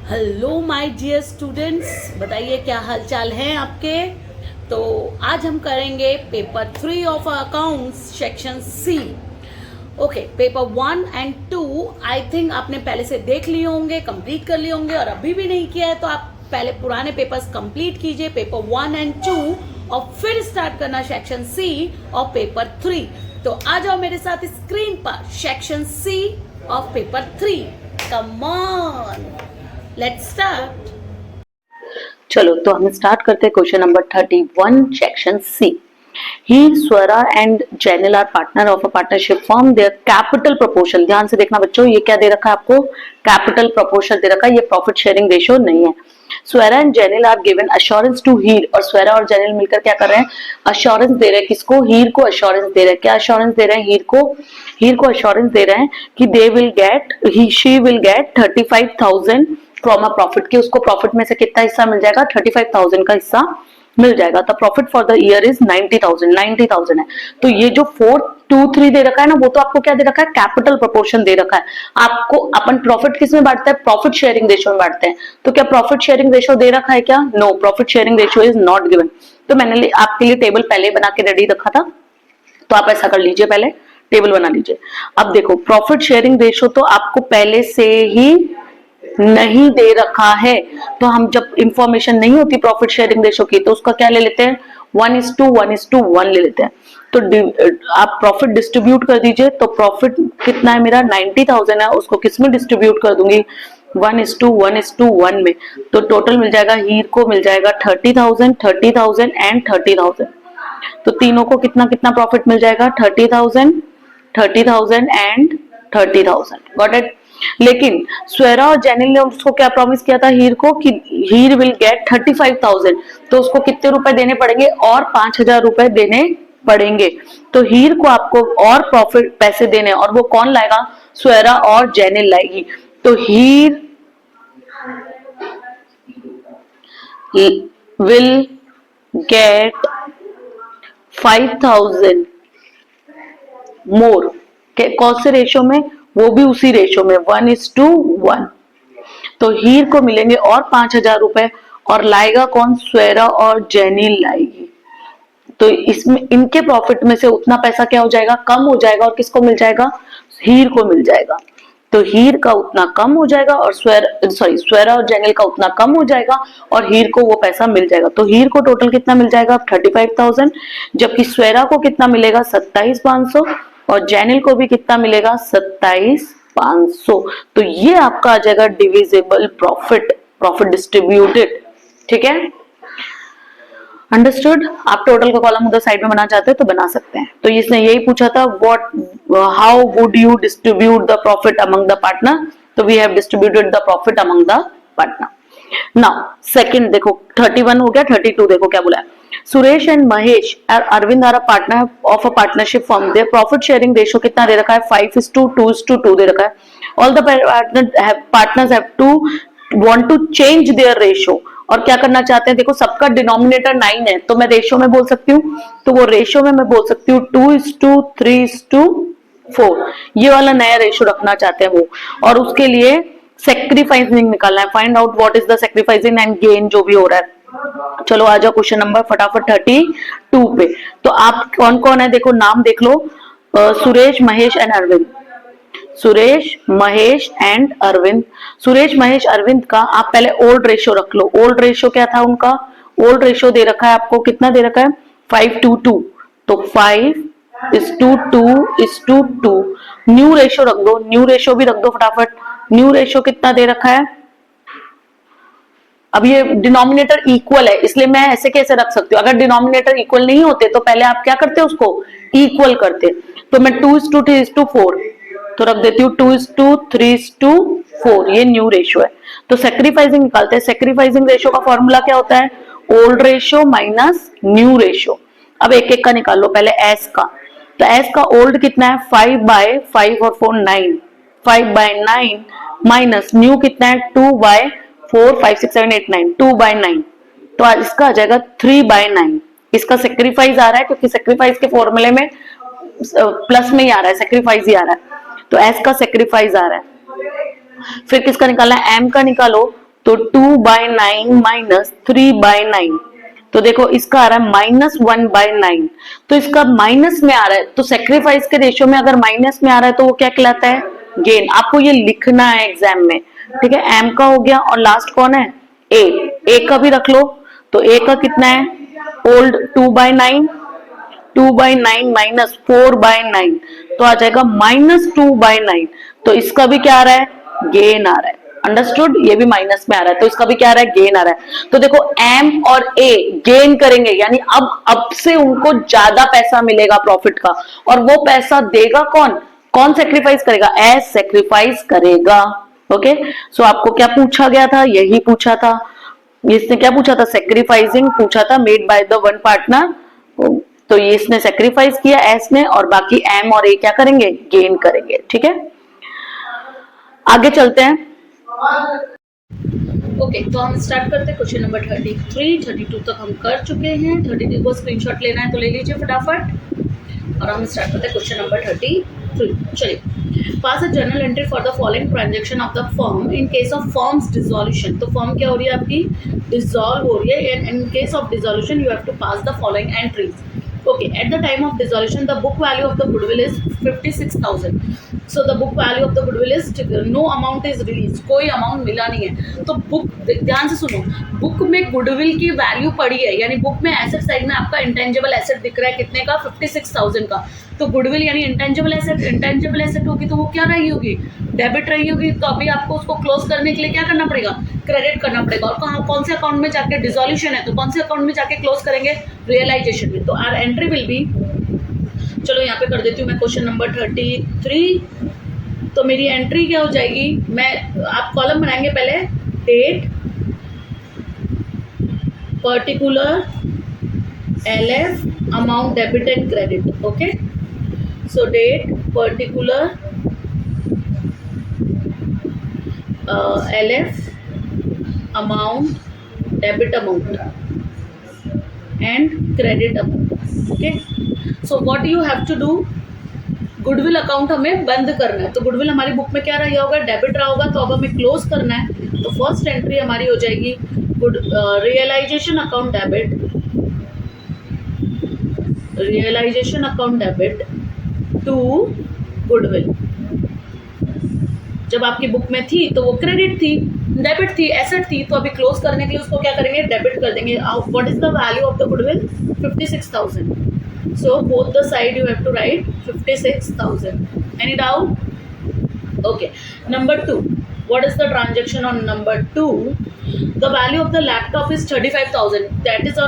Hello my dear students, बताइए क्या हालचाल हैं आपके। तो आज हम करेंगे paper 3 of accounts section C. Okay, paper 1 and 2 I think आपने पहले से देख लिए होंगे, कंप्लीट कर लिए होंगे, और अभी भी नहीं किया है तो आप पहले पुराने पेपर्स कंप्लीट कीजिए, पेपर 1 एंड 2, और फिर स्टार्ट करना सेक्शन सी और पेपर 3। तो आ जाओ मेरे साथ स्क्रीन पर, section C of paper 3। Come on, let's start. चलो तो हम स्टार्ट करते हैं question number 31 section C. He, Swara and Janil are partner of a partnership firm. Their capital proportion, ध्यान से देखना बच्चों, ये क्या दे रखा है आपको, कैपिटल प्रोपोर्शन दे रखा है, ये प्रॉफिट शेयरिंग रेशियो नहीं है। Swara and Janil are given assurance to Heer, और स्वरा और जैनिल मिलकर क्या कर रहे हैं, अश्योरेंस दे रहे हैं किसको, हीर को अश्योरेंस दे रहे हैं। क्या अश्योरेंस दे रहे हैं, हीर को अश्योरेंस दे रहे हैं कि they will get, she will get 35,000 from a profit, की उसको प्रॉफिट में से कितना हिस्सा मिल जाएगा, 35,000 का हिस्सा मिल जाएगा। The profit for the year is 90,000 है। तो ये जो 4, 2, 3 दे रखा है ना, वो तो आपको क्या दे रखा है, कैपिटल प्रोपोर्शन दे रखा है। आपको अपन प्रॉफिट किस में बांटते हैं, प्रॉफिट शेयरिंग रेशियो में बांटते हैं। तो क्या प्रॉफिट शेयरिंग रेशियो दे रखा है क्या, no, profit sharing ratio is not given. तो मैंने आपके लिए टेबल पहले बना के रेडी रखा था, तो आप ऐसा कर लीजिए, पहले टेबल बना लीजिए। अब देखो, प्रॉफिट शेयरिंग रेशियो तो आपको पहले से ही नहीं दे रखा है, तो हम जब इंफॉर्मेशन नहीं होती प्रॉफिट शेयरिंग रेशियो की, तो उसका क्या ले लेते हैं, 1:1:1 ले लेते हैं। तो आप प्रॉफिट डिस्ट्रीब्यूट कर दीजिए। तो प्रॉफिट कितना है मेरा, 90,000 है, उसको किस में डिस्ट्रीब्यूट कर दूंगी, 1:1:1 में। तो टोटल मिल जाएगा, हीर को मिल जाएगा 30,000, 30,000 एंड 30,000। तो तीनों को कितना कितना प्रॉफिट मिल जाएगा, 30,000, 30,000 एंड 30,000। Got it. लेकिन स्वरा और जैनिल ने उसको क्या प्रॉमिस किया था, हीर को, कि हीर विल गेट 35,000। तो उसको कितने रुपए देने पड़ेंगे, और 5,000 रुपए देने पड़ेंगे। तो हीर को आपको और प्रॉफिट पैसे देने, और वो कौन लाएगा, स्वरा और जैनिल लाएगी। तो हीर विल गेट 5,000 मोर, कौन से रेशियो में, वो भी उसी रेशियो में 1:1। तो हीर को मिलेंगे और 5,000 रुपए, और लाएगा कौन, स्वरा और जैनिल लाएगी। तो इसमें इनके प्रॉफिट में से उतना पैसा क्या हो जाएगा, कम हो जाएगा, और किसको मिल जाएगा, हीर को मिल जाएगा। तो हीर का उतना कम हो जाएगा, और स्वरा और जैनिल का उतना कम हो जाएगा, और हीर को वो पैसा मिल जाएगा। तो हीर को टोटल कितना मिल जाएगा, 35,000, जबकि स्वरा को कितना मिलेगा, 27,500, और जैनिल को भी कितना मिलेगा, 27,500। तो ये आपका आ जाएगा डिविजिबल प्रॉफिट, प्रॉफिट डिस्ट्रीब्यूटेड। ठीक है, अंडरस्टूड। आप टोटल का कॉलम उधर साइड में बनाना चाहते हो तो बना सकते हैं। तो इसने यही पूछा था, how would you distribute the profit among the partner. तो we have distributed the profit among the partner. Now second देखो, 31 हो गया, 32 देखो क्या बोला है। सुरेश एंड महेश और Arvind are a partner of a partnership firm. Their profit sharing ratio कितना दे रखा है, 5:2:2 दे रखा है। All the partners have to want to change their ratio, और क्या करना चाहते हैं, देखो सबका डिनोमिनेटर 9 है, तो मैं रेशियो में बोल सकती हूँ, तो वो रेशियो में मैं बोल सकती हूँ 2:3:4। ये वाला नया रेशियो रखना चाहते हैं वो, और उसके लिए सेक्रीफाइसिंग निकालना है, find out what is the sacrificing and gain जो भी हो रहा है। चलो आ जाओ क्वेश्चन नंबर फटाफट 32 पे। तो आप कौन कौन है, देखो नाम देख लो, सुरेश, महेश एंड अरविंद। सुरेश, महेश एंड अरविंद। सुरेश, महेश, अरविंद का आप पहले ओल्ड रेशियो रख लो। ओल्ड रेशियो क्या था उनका, ओल्ड रेशियो दे रखा है आपको, कितना दे रखा है, 5:2. तो 5:2. न्यू रेशियो रख दो, न्यू रेशियो भी रख दो फटाफट। न्यू रेशियो कितना दे रखा है, अब ये डिनोमिनेटर इक्वल है, इसलिए मैं ऐसे कैसे रख सकती हूँ, अगर डिनोमिनेटर इक्वल नहीं होते तो पहले आप क्या करते, उसको इक्वल करते। तो मैं 2:3:4 तो रख देती हूँ 2:3:4, ये न्यू रेशियो है। तो सेक्रीफाइसिंग निकालते हैं। सेक्रीफाइसिंग रेशियो का फॉर्मूला क्या होता है, old ratio minus new ratio. अब एक एक का निकाल लो, पहले एस का। तो एस का ओल्ड कितना है, 5/5 और 4 9, 5/9 माइनस न्यू कितना है, 2/4 5 6 7 8 9, 2/9। तो इसका आ जाएगा 3/9। इसका सेक्रीफाइस आ रहा है, क्योंकि सेक्रीफाइस के फॉर्मूले में प्लस में ही आ रहा है, सेक्रीफाइस ही आ रहा है। तो एस का सेक्रीफाइस आ रहा है। फिर किसका निकालना है, एम का निकालो, तो 2/9 माइनस 3/9, तो देखो इसका आ रहा है -1/9, तो इसका माइनस में आ रहा है, तो सेक्रीफाइस के रेशियो में अगर माइनस में आ रहा है तो वो क्या कहलाता है, गेन। आपको ये लिखना है एग्जाम में, ठीक है। एम का हो गया और लास्ट कौन है, ए का भी रख लो, तो ए का कितना है, ओल्ड 2/9, 2/9 माइनस 4/9, तो आ जाएगा -2/9, तो इसका भी क्या आ रहा है, गेन आ रहा है। अंडरस्टूड, ये भी माइनस में आ रहा है, तो इसका भी क्या आ रहा है, गेन आ रहा है। तो देखो एम और ए गेन करेंगे, यानी अब से उनको ज्यादा पैसा मिलेगा प्रॉफिट का, और वो पैसा देगा कौन, कौन सेक्रीफाइस करेगा, एस सेक्रीफाइस करेगा। ओके, सो आपको क्या पूछा गया था, यही पूछा था। इसने क्या पूछा था, सेक्रीफाइसिंग पूछा था, made by the one partner. तो ये इसने सेक्रीफाइस किया एस ने, और बाकी एम और ए क्या करेंगे, गेन करेंगे। ठीक है, आगे चलते हैं। ओके, तो हम स्टार्ट करते हैं क्वेश्चन नंबर 33, 32 तक हम कर चुके हैं। 33 को स्क्रीनशॉट लेना है तो ले लीजिए फटाफट, और हम स्टार्ट करते हैं क्वेश्चन नंबर 33। चलिए, pass a journal entry for the following transaction of the firm in case of firm's dissolution. तो फर्म क्या हो रही है आपकी, डिसॉल्व हो रही है, and in case of dissolution you have to pass the following entries. Okay, at the time of dissolution, the book value of the goodwill is 56,000. So the book value of the goodwill is, no amount is released, कोई amount मिला नहीं है। तो book, ध्यान से सुनो, book में goodwill की वैल्यू पड़ी है, यानी बुक में एसेट साइड में आपका इंटेंजिबल एसेट दिख रहा है कितने का, 56,000 का। तो गुडविल यानी इंटेंजिबल एसेट होगी, तो वो क्या रही होगी, डेबिट रही होगी। तो अभी आपको उसको क्लोज करने के लिए क्या करना पड़ेगा, क्रेडिट करना पड़ेगा। और कहाँ, कौन से अकाउंट में जाके, डिसोल्यूशन है तो कौन से अकाउंट में जाके क्लोज करेंगे, रियलाइजेशन में। तो आर एंट्री विल बी, चलो यहाँ पे कर देती हूँ मैं क्वेश्चन नंबर 33। तो मेरी एंट्री क्या हो जाएगी, मैं, आप कॉलम बनाएंगे पहले, date, particular, LF, amount debit and credit. Okay, so date, particular, LF, amount, debit amount and credit amount. Okay, so what you have to do, goodwill account हमें बंद करना है। तो गुडविल हमारी बुक में क्या रहा होगा, डेबिट रहा होगा, तो अब हमें क्लोज करना है। तो फर्स्ट एंट्री हमारी हो जाएगी realisation account debit, realisation account debit to goodwill. जब आपकी बुक में थी तो वो क्रेडिट थी, डेबिट थी, एसेट थी, तो अभी क्लोज करने के लिए उसको क्या करेंगे, डेबिट कर देंगे। What is the value of the goodwill, 56,000। So both the side you have to write 56,000। Any doubt? Okay, number 2, what is the transaction on number 2? The value of the laptop is 35,000. That is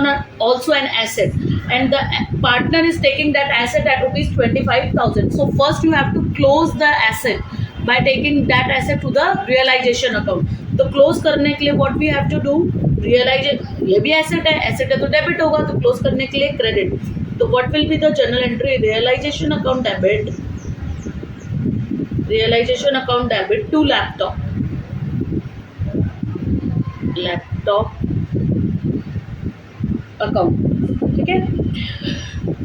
also an asset, and the partner is taking that asset at rupees 25,000. So first you have to close the asset by taking that asset to the realization account. तो close करने के लिए what we have to do, realization, ये भी asset है तो debit होगा, तो close करने के लिए credit. तो what will be the journal entry, realization account debit, realization account debit to laptop account. ठीक है,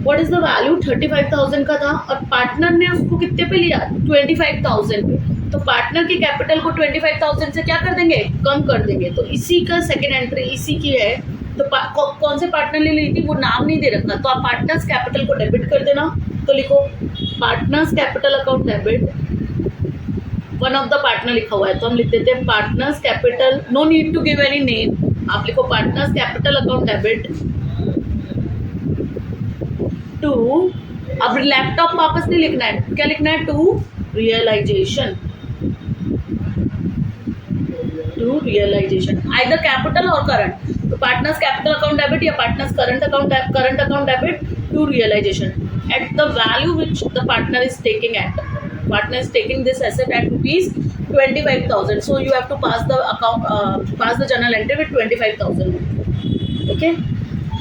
व्हाट इज द वैल्यू, 35,000 का था, और पार्टनर ने उसको कितने पे लिया, 25,000 पे। तो पार्टनर की कैपिटल को 25,000 से क्या कर देंगे, कम कर देंगे। तो इसी का सेकेंड एंट्री इसी की है। तो कौन से पार्टनर ने ली थी, वो नाम नहीं दे रखा, तो आप पार्टनर्स कैपिटल को डेबिट कर देना। तो लिखो partners capital account debit, one of the partner लिखा हुआ है तो हम लिख देते हैं partners capital, no need to give any name, आप लिखो partners capital account debit to, अब लैपटॉप वापस नहीं लिखना है, क्या लिखना है, to realisation, to realisation, either capital और करंट। तो पार्टनर्स कैपिटल अकाउंट डेबिट या partners current account debit to realisation at the value which the partner is taking at, partner is taking this asset at rupees 25,000. So you have to pass the account, pass the journal entry with 25,000. Okay.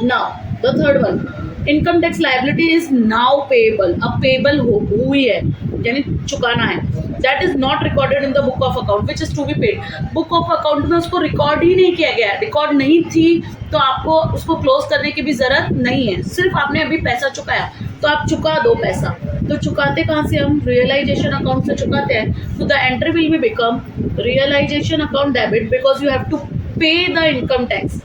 Now the third one, income tax liability is now payable. अब payable हुई है, यानी चुकाना है. That is not recorded in the book of account, which is to be paid. Book of account में उसको record ही नहीं किया गया, रिकॉर्ड नहीं थी, तो आपको उसको क्लोज करने की भी जरूरत नहीं है, सिर्फ आपने अभी पैसा चुकाया तो आप चुका दो पैसा। तो चुकाते कहाँ से हम? रियलाइजेशन अकाउंट से चुकाते हैं। तो the entry will be become realisation account debit because you have to pay the income tax,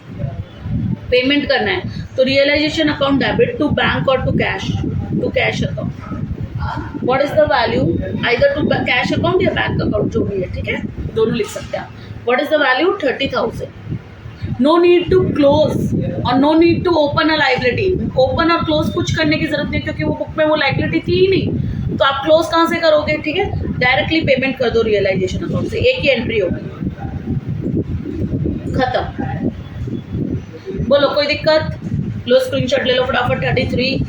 payment करना है। तो realisation account debit to bank और to cash account. What is the value? Either to cash account या bank account, जो भी है, ठीक है, दोनों लिख सकते हैं आप। What is the value? 30,000। No need to close और no need to open a liability. Open और क्लोज कुछ करने की जरूरत नहीं, क्योंकि वो बुक में वो लाइबिलिटी थी ही नहीं। तो आप क्लोज कहाँ से करोगे? ठीक है, डायरेक्टली पेमेंट कर दो रियलाइजेशन अकाउंट से, एक ही एंट्री होगी, खत्म। बोलो कोई दिक्कत? लो स्क्रीनशॉट ले लो फटाफट। 33।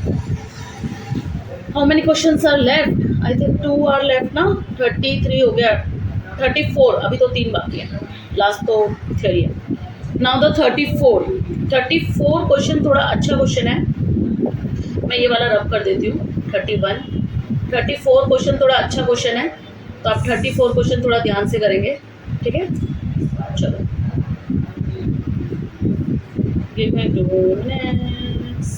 How many questions are left? I think 2 are left ना। 33 हो गया, 34, अभी तो 3 बाकी है, लास्ट तो थ्योरी है। नाउ द 34 क्वेश्चन थोड़ा अच्छा क्वेश्चन है, मैं ये वाला रब कर देती हूँ। 34 क्वेश्चन थोड़ा अच्छा क्वेश्चन है, तो आप 34 क्वेश्चन थोड़ा ध्यान से करेंगे, ठीक है। चलो, give me 2 minutes.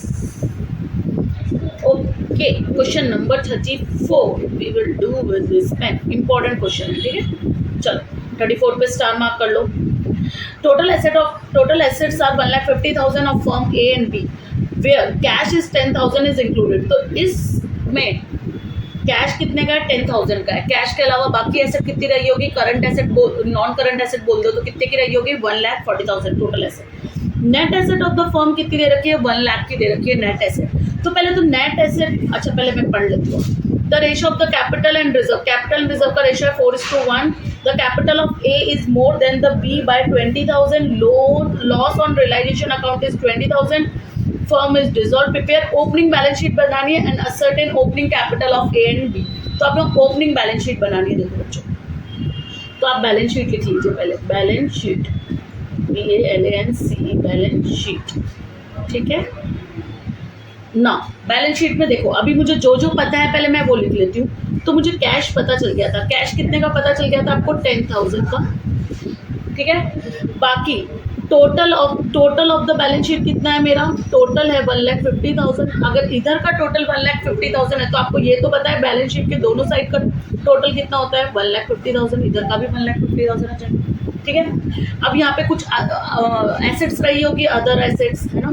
Okay, question number 34 we will do with this pen. Important question है, ठीक है। चलो 34 पे स्टार मार्क कर लो। Total assets are 1,50,000 of firm A and B where cash is 10,000 is included। तो इसमें कैश कितने का है? 10,000 का है। कैश के अलावा बाकी एसेट कितनी रही होगी? Current asset, non current asset बोल दो तो कितने की रही होगी? 1,40,000 total asset. Net asset of the firm कितनी दे रखी है? 1 लाख की दे रखी है नेट एसेट। तो पहले तो नेट एसेट, अच्छा पहले मैं पढ़ लेती हूँ। The ratio of the capital and reserve, capital and reserve का रेशियो है 4:1। The capital of A is more than the B by 20,000। Loss on realisation account is 20,000। Firm is dissolve. Prepare opening balance sheet बनानी है and ascertain opening capital of A and B. तो आप लोग opening balance sheet बनानी है। देखो बच्चों, तो आप बैलेंस शीट लिख लीजिए पहले, balance sheet, BALANCE, balance sheet, ठीक है ना। बैलेंस शीट में देखो, अभी मुझे जो जो पता है पहले मैं वो लिख लेती हूँ। तो मुझे कैश पता चल गया था, कैश कितने का पता चल गया था आपको? 10,000 का, ठीक है। बाकी total of the balance sheet कितना है मेरा? टोटल है 1,50,000। अगर इधर का टोटल 1,50,000 है तो आपको ये तो पता है बैलेंस शीट के दोनों साइड का टोटल कितना होता है? 1,50,000। इधर का भी 1,50,000 आ जाएगा, ठीक है। अब यहाँ पे कुछ एसेट्स रही होगी, अदर एसेट्स, है ना।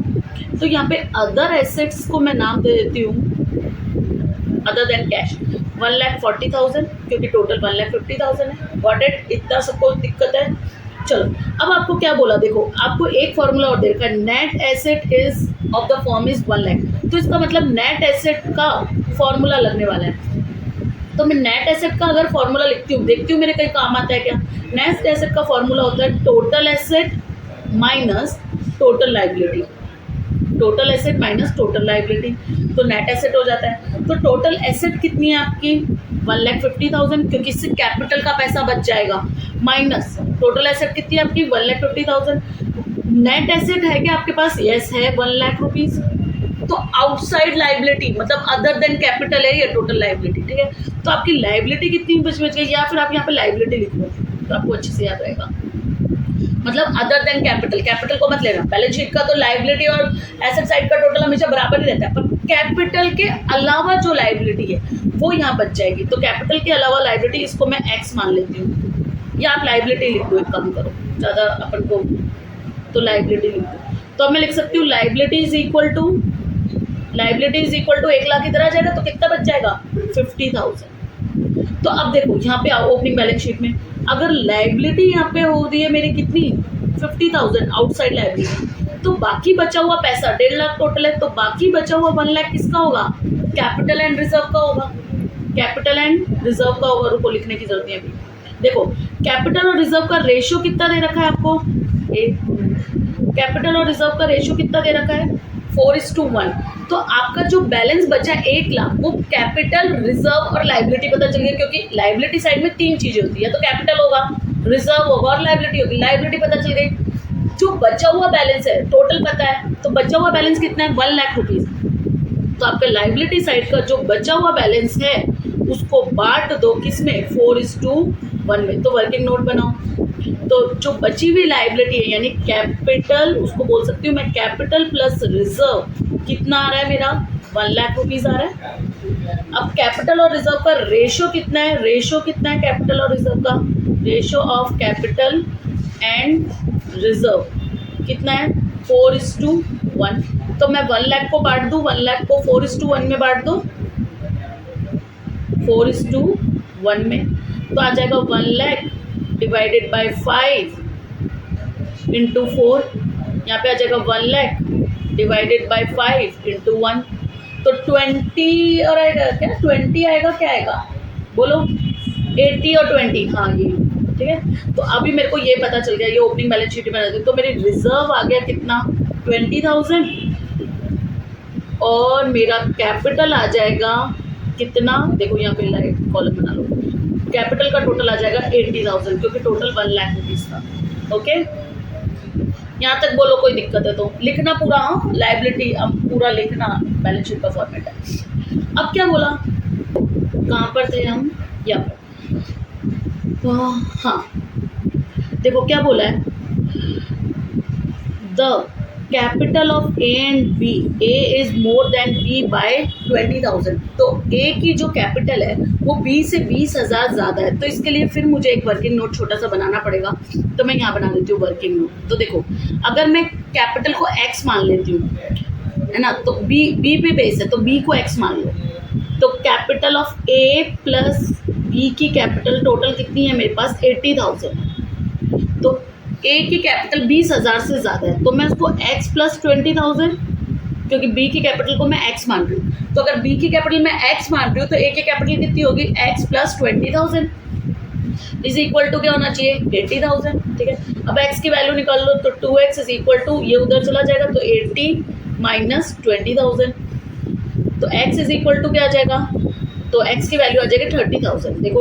तो यहाँ पे अदर एसेट्स को मैं नाम दे देती हूँ अदर देन कैश, 1,40,000, क्योंकि टोटल 1,50,000 है। Got it? इतना सबको दिक्कत है? चलो, अब आपको क्या बोला, देखो आपको एक फॉर्मूला और दे रखा है, net asset is of the firm is 1 lakh. तो इसका मतलब नेट एसेट का फॉर्मूला लगने वाला है। तो मैं नेट एसेट का अगर फॉर्मूला लिखती हूँ, देखती हूँ मेरे कहीं काम आता है क्या। नेट एसेट का फॉर्मूला होता है total asset minus total liability, total asset minus total liability, तो नेट एसेट हो जाता है। तो टोटल एसेट कितनी है आपकी? 1,50,000, क्योंकि इससे कैपिटल का पैसा बच जाएगा, माइनस टोटल एसेट कितनी है आपकी? 1,50,000। नेट एसेट है क्या आपके पास? यस है, 1 लाख रुपीज़। तो आउटसाइड लाइबिलिटी मतलब अदर देन कैपिटल है ये टोटल लाइबिलिटी, ठीक है। तो आपकी लाइबिलिटी कितनी बच गई, या फिर आप यहाँ पे लाइबिलिटी लिख लो तो आपको अच्छे से याद रहेगा। मतलब अदर देन कैपिटल, कैपिटल को मत लेना। बैलेंस शीट का तो लाइबिलिटी और एसेट साइड का टोटल हमेशा बराबर ही रहता है, पर कैपिटल के अलावा जो लाइबिलिटी है वो यहाँ बच जाएगी। तो कैपिटल के अलावा लाइबिलिटी, इसको मैं एक्स मान लेती हूँ, या आप लाइबिलिटी लिख दो, एक काम करो, ज़्यादा अपन को, तो लाइबिलिटी लिख दो। तो अब मैं लिख सकती हूँ liability is equal to 1 lakh इधर आ जाएगा, तो कितना बच जाएगा? 50,000। तो अब देखो यहाँ पे आओ, ओपनिंग बैलेंस शीट में अगर लाइबिलिटी यहाँ पे हो रही है मेरी कितनी? 50,000 आउटसाइड लाइबिलिटी, तो बाकी बचा हुआ पैसा 1.5 लाख टोटल है, तो बाकी बचा हुआ 1 लाख किसका होगा? कैपिटल एंड रिजर्व का होगा, कैपिटल एंड रिजर्व का होगा। रुको, लिखने की जरूरत नहीं अभी। देखो कैपिटल और रिजर्व का रेशियो कितना दे रखा है आपको? कैपिटल और रिजर्व का रेशियो कितना दे रखा है? 4:1। तो आपका जो बैलेंस बचा 1 लाख, वो कैपिटल, रिजर्व और लाइबिलिटी पता चल गया, क्योंकि लाइबिलिटी साइड में 3 चीजें होती है, तो कैपिटल होगा, रिजर्व होगा और लाइबिलिटी होगी। लाइबिलिटी पता चल गई, जो बचा हुआ बैलेंस है टोटल पता है, तो बचा हुआ बैलेंस कितना है? 1 लाख रुपीज़। तो आपके लाइबिलिटी साइड का जो बचा हुआ बैलेंस है उसको बांट दो किसमें? 4:1 में। तो वर्किंग नोट बनाओ। तो जो बची हुई लाइबिलिटी है यानी कैपिटल, उसको बोल सकती हूँ मैं कैपिटल प्लस रिजर्व, कितना आ रहा है मेरा? 1,00,000 आ रहा है। अब कैपिटल और रिजर्व का रेशो कितना है, रेशो कितना है कैपिटल और रिजर्व का, ratio of capital and reserve कितना है 4:1। तो मैं 1,00,000 को बांट दूँ, 1,00,000 को 4:1 में बांट दो, 4:1 में, तो आ जाएगा 1,00,000 डिवाइडेड बाय 5 इंटू 4, यहाँ पे आ जाएगा 1,00,000 डिवाइडेड बाय 5 इंटू 1, तो 20 और आएगा क्या, 20 आएगा, क्या आएगा बोलो, 80 और 20, हाँ ये ठीक है। तो अभी मेरे को ये पता चल गया, ये ओपनिंग बैलेंस शीट में रहती है, तो मेरी रिजर्व आ गया कितना 20,000 और मेरा कैपिटल आ जाएगा कितना, देखो यहाँ पे लाइट कॉलम बना लो, कैपिटल का टोटल आ जाएगा 80,000 क्योंकि टोटल 1,00,000 रुपीज़ था। ओके, यहाँ तक बोलो कोई दिक्कत है तो लिखना पूरा, हाँ लाइबिलिटी अब पूरा लिखना, बैलेंस शीट का फॉर्मेट है। अब क्या बोला, कहाँ पर थे हम, यहाँ पर, हाँ देखो क्या बोला है, the capital of A and B, A is more than B by 20,000, तो ए की जो कैपिटल है वो बी से 20,000 ज़्यादा है, तो इसके लिए फिर मुझे एक वर्किंग नोट छोटा सा बनाना पड़ेगा, तो मैं यहाँ बना लेती हूँ वर्किंग नोट। तो देखो अगर मैं कैपिटल को एक्स मान लेती हूँ, है ना, तो बी पे बेस है तो बी को एक्स मान लो, तो capital of A plus B की कैपिटल टोटल कितनी है मेरे पास 80,000, तो ए की कैपिटल 20,000 से ज़्यादा है, तो मैं उसको x प्लस 20,000, क्योंकि बी की कैपिटल को मैं x मान रही हूँ, तो अगर बी की कैपिटल मैं x मान रही हूँ तो ए की कैपिटल कितनी होगी x plus 20,000 is equal to क्या होना चाहिए 80,000। ठीक है, अब x की वैल्यू निकाल लो, तो 2x इज इक्वल टू, ये उधर चला जाएगा तो 80 माइनस 20,000, तो x इज इक्वल टू क्या आ जाएगा, तो x की वैल्यू आ जाएगी 30,000। देखो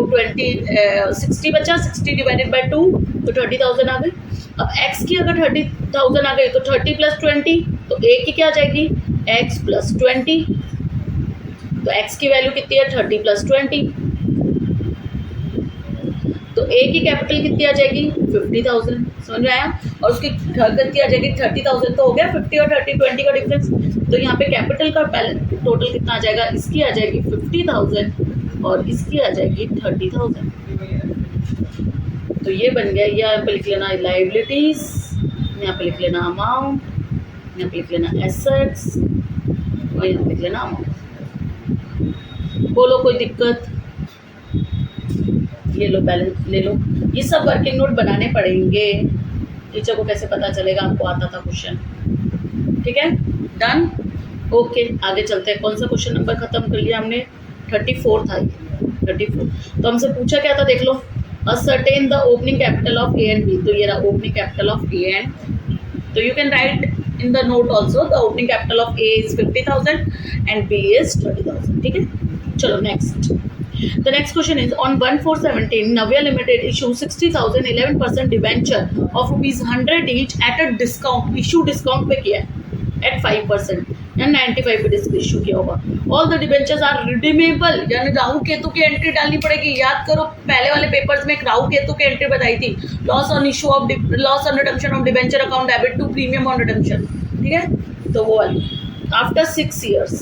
60 बचा, 60 डिवाइडेड बाय 2 तो 30,000 आ गई। अब x की अगर 30,000 आ गई तो 30 प्लस 20, तो a की क्या आ जाएगी x प्लस 20, तो x की वैल्यू कितनी है 30 प्लस 20, तो a की कैपिटल कितनी आ जाएगी 50,000, समझ में आया, और उसकी कितनी आ जाएगी 30,000, तो हो गया 50 और 30 20 का डिफरेंस, तो यहाँ पे कैपिटल का बैलेंस टोटल कितना आ जाएगा, इसकी आ जाएगी 50,000 और इसकी आ जाएगी 30,000, तो ये बन गया। यहाँ पे लिख लेना लाइबिलिटीज, यहाँ पे लिख लेना अमाउंट, यहाँ पे लिख लेना एसेट्स और यहाँ पे लिख लेना अमाउंट। बोलो कोई दिक्कत, ये लो बैलेंस ले लो, ये सब वर्किंग नोट बनाने पड़ेंगे, टीचर को कैसे पता चलेगा आपको आता था क्वेश्चन। ठीक है, डन, ओके आगे चलते हैं। कौन सा क्वेश्चन नंबर खत्म कर लिया हमने, 34 था ये, 34। तो हमसे पूछा क्या था देख लो, ascertain the opening capital of A and B, तो ये रहा opening capital of A and, तो you can write in the note also the opening capital of A is 50,000 and B is 30,000। ठीक है, चलो next. The next question is on 1/4/17 Navya Limited issue 60,000 11% debenture of ₹100 each at a discount, issue discount पे किया है at 5% या 95 पे issue किया होगा। All the debentures are redeemable, यानी राहु केतु की एंट्री डालनी पड़ेगी। याद करो पहले वाले पेपर्स में एक राहु केतु की एंट्री बताई थी, loss on issue of loss on redemption of debenture account debit to premium on redemption. ठीक है, तो वो वाली आफ्टर 6 years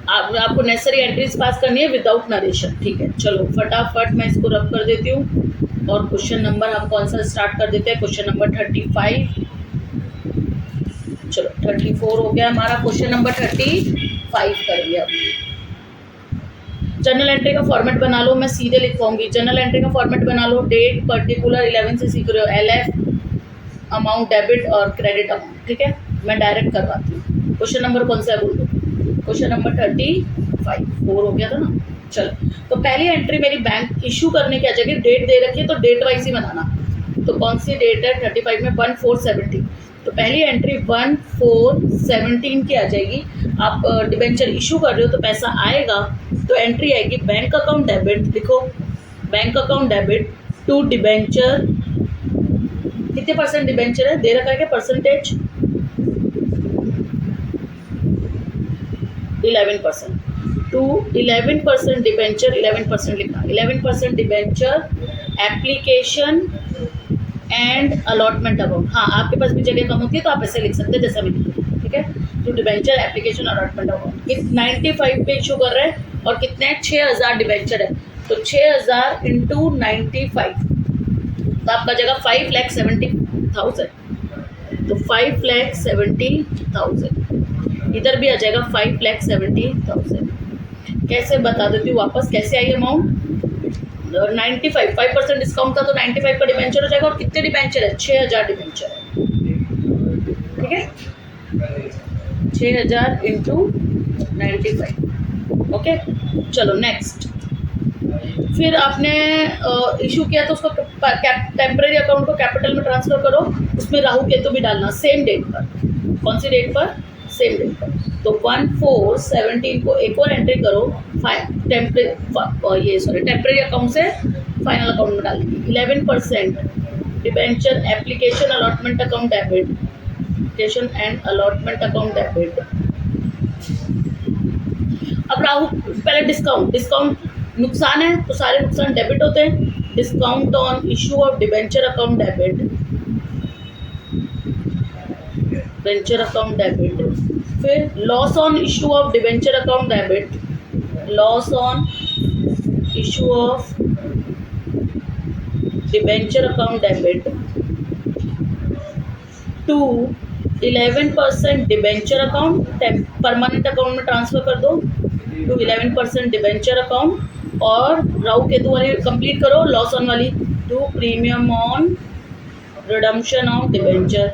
आपको नेसेसरी एंट्रीज पास करनी है विदाउट नरेशन। ठीक है, चलो फटाफट मैं इसको रब कर देती हूँ और क्वेश्चन नंबर हम कौन सा स्टार्ट कर देते हैं, क्वेश्चन नंबर 35, चलो 34 हो गया हमारा, क्वेश्चन नंबर 35 करेंगे अब। जर्नल एंट्री का फॉर्मेट बना लो, मैं सीधे लिखवाऊंगी। जर्नल एंट्री का फॉर्मेट बना लो, डेट पर्टिकुलर 11 से सीख रहे हो, LF अमाउंट डेबिट और क्रेडिट अमाउंट। ठीक है, मैं डायरेक्ट करवाती हूँ। क्वेश्चन नंबर कौन सा है बोल दो, क्वेश्चन नंबर 35, 4 हो गया था ना। चलो, तो पहली एंट्री मेरी बैंक इशू करने की आ जाएगी, डेट दे रखी है तो डेट वाइज ही बनाना। तो कौन सी डेट है 35 में 1/4/17, तो पहली एंट्री 1/4/17 की आ जाएगी। आप डिबेंचर इशू कर रहे हो तो पैसा आएगा, तो एंट्री आएगी बैंक अकाउंट डेबिट, लिखो bank account debit to debenture, कितने परसेंट डिबेंचर है दे रखा है क्या परसेंटेज, 11% टू 11% डिबेंचर, 11% लिखा, 11% debenture application and allotment amount. हाँ, आपके पास भी जगह कम होती है तो आप ऐसे लिख सकते हैं जैसा मैंने, ठीक है। तो डिबेंचर एप्लीकेशन अलॉटमेंट अकाउंट 95 पे इशू कर रहे हैं और कितने हैं 6000 डिबेंचर है, तो 6000 इंटू 95 तो आपका जगह 5,70,000, तो 5,70,000 इधर भी आ जाएगा 5,70,000। कैसे बता देती हूँ वापस कैसे आई अमाउंट, 5% डिस्काउंट था तो 95 का डिबेंचर हो जाएगा और कितने डिबेंचर है 6000 डिबेंचर है, ठीक है 6000 इंटू 95। ओके चलो नेक्स्ट, फिर आपने इशू किया तो उसको टेम्परेरी अकाउंट को कैपिटल में ट्रांसफर करो, उसमें राहु केतु भी डालना सेम डेट पर, कौन सी डेट पर सेम डेट पर, तो 1/4/17 को एक और एंट्री करो टेम्परेरी अकाउंट से फाइनल अकाउंट में डाल देंगे। 11% debenture application allotment account debit, application and allotment account debit. अब राहु पहले डिस्काउंट नुकसान है तो सारे नुकसान डेबिट होते हैं, discount on issue of debenture account debit, debenture account debit. फिर loss on issue of debenture account debit, loss on issue of debenture account debit to 11% debenture account permanent account में transfer कर दो to 11% debenture account, और राहु केतु वाली complete करो, loss on वाली to premium on redemption of debenture.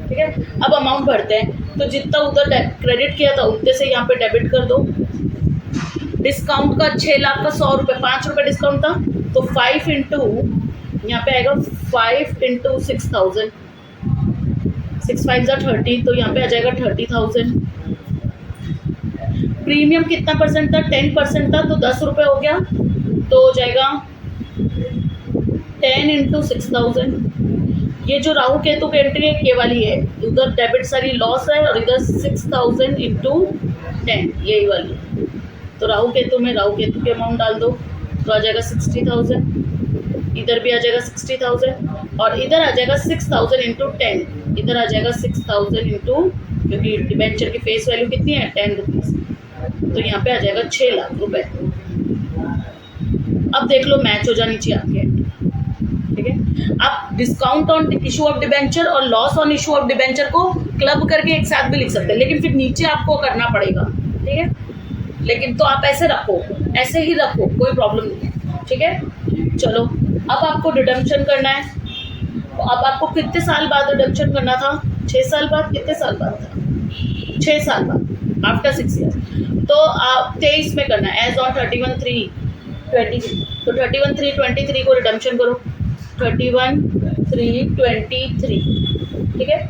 ठीक है, अब अमाउंट भरते हैं, तो जितना उधर क्रेडिट किया था उतने से यहाँ पे डेबिट कर दो। डिस्काउंट का 6 लाख का 100 रुपये, 5 रुपये डिस्काउंट था तो 5 इंटू यहाँ पे आएगा 5 इंटू 6,000, 6 5 30, तो यहाँ पे आ जाएगा 30,000। प्रीमियम कितना परसेंट था 10% था तो 10 रुपये हो गया, तो हो जाएगा 10 इंटू 6,000। ये जो राहु केतु की एंट्री है ये वाली है, उधर डेबिट सारी लॉस है और इधर 6,000 इंटू 10 यही वाली, तो राहु केतु में राहु केतु के अमाउंट डाल दो तो आ जाएगा 60,000, इधर भी आ जाएगा 60,000 और इधर आ जाएगा 6,000 इंटू 10, इधर आ जाएगा 6,000 इंटू, क्योंकि डिबेंचर की फेस वैल्यू कितनी है 10 रुपीज़, तो यहाँ पे आ जाएगा 6 लाख रुपए। अब देख लो मैच हो जानी चाहिए आपके, ठीक है। आप discount on issue of debenture और loss on issue of debenture को क्लब करके एक साथ भी लिख सकते हैं, लेकिन फिर नीचे आपको करना पड़ेगा, ठीक है। लेकिन तो आप ऐसे रखो, ऐसे ही रखो, कोई प्रॉब्लम नहीं है, ठीक है। चलो अब आपको डिडम्पशन करना है, तो अब आपको कितने साल बाद डिडम्पशन करना था 6 साल बाद, कितने साल बाद था 6 साल बाद, आफ्टर 6 ईयर, तो आप 23 में करना है एज ऑन 31/3/23, तो 31/3/23 को रिडम्पशन करो 31/3/23, ठीक है।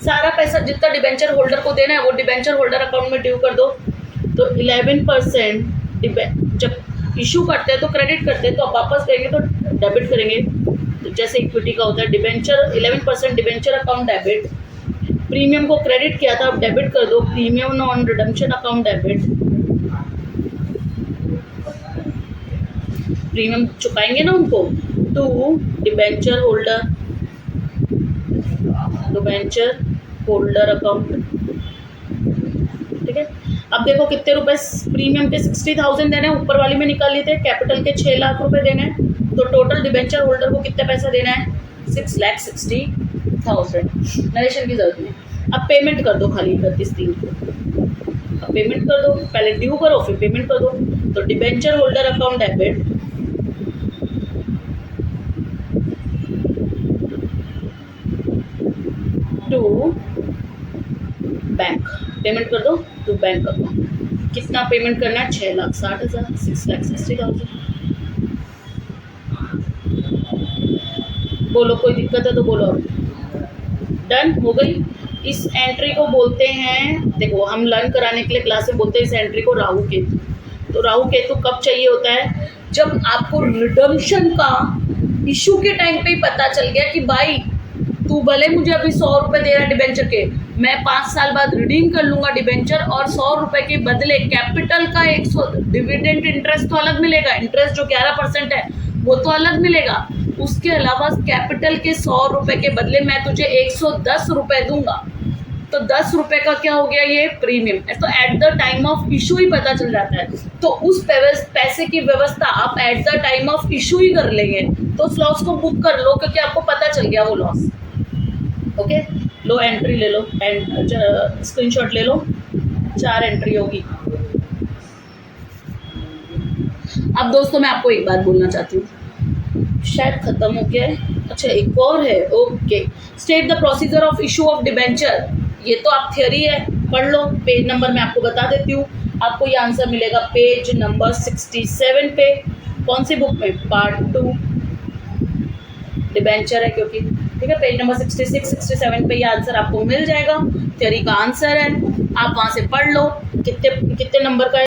सारा पैसा जितना डिबेंचर होल्डर को देना है वो डिबेंचर होल्डर अकाउंट में ड्यू कर दो, तो 11% जब इशू करते हैं तो क्रेडिट करते हैं, तो आप वापस करेंगे तो डेबिट करेंगे, तो जैसे इक्विटी का होता है debenture 11% debenture account debit, premium को क्रेडिट किया था अब डेबिट कर दो, premium on redemption account debit, premium चुकाएंगे ना उनको, टू डिबेंचर होल्डर अकाउंट, ठीक है। अब देखो कितने रुपए प्रीमियम के 60,000 देने हैं, ऊपर वाली में निकाल लिए थे, कैपिटल के 6 लाख रुपए देने हैं, तो टोटल डिबेंचर होल्डर को कितना पैसा देना है 6,60,000। नरेशन की जरूरत नहीं, अब पेमेंट कर दो खाली 31/3 को, अब पेमेंट कर दो, पहले ड्यू करो फिर पेमेंट कर दो, तो debenture holder account debit to bank, payment कर दो टू बैंक अकाउंट, कितना पेमेंट करना है 6,60,000, 6,60,000। बोलो कोई दिक्कत है तो बोलो, डन हो गई। इस एंट्री को बोलते हैं, देखो हम लर्न कराने के लिए क्लास में बोलते हैं इस एंट्री को राहु केतु। तो राहु केतु कब चाहिए होता है, जब आपको रिडम्पशन का इशू के टाइम पे ही पता चल गया कि भाई तू भले मुझे अभी 100 रुपये दे रहा है डिबेंचर के, मैं 5 साल बाद रिडीम कर लूँगा डिबेंचर और 100 रुपये के बदले कैपिटल का 100 डिविडेंड इंटरेस्ट तो अलग मिलेगा, इंटरेस्ट जो 11% है वो तो अलग मिलेगा। उसके अलावा कैपिटल के 100 रुपए के बदले मैं तुझे 110 रुपए दूंगा, तो 10 रुपए का क्या हो गया, ये प्रीमियम। तो at the time of issue ही पता चल जाता है, तो उस पैसे की व्यवस्था आप at the time of issue ही कर लेंगे। तो उस लॉस को बुक कर लो, क्योंकि आपको पता चल गया वो लॉस। ओके, लो एंट्री ले लो, स्क्रीनशॉट ले लो, 4 एंट्री होगी। अब दोस्तों मैं आपको एक बात बोलना चाहती हूँ, शायद खत्म हो गया है। अच्छा, एक और है। Okay, state the procedure of issue of debenture. ये तो आप थियोरी है, पढ़ लो। पेज नंबर मैं आपको बता देती हूँ, आपको ये आंसर मिलेगा पेज नंबर 67 पे। कौन सी बुक में? पार्ट 2 डिबेंचर है, क्योंकि ठीक है। पेज नंबर 66 67 पे ये आंसर आपको मिल जाएगा। थियोरी का आंसर है, आप वहाँ से पढ़ लो कितने नंबर का है।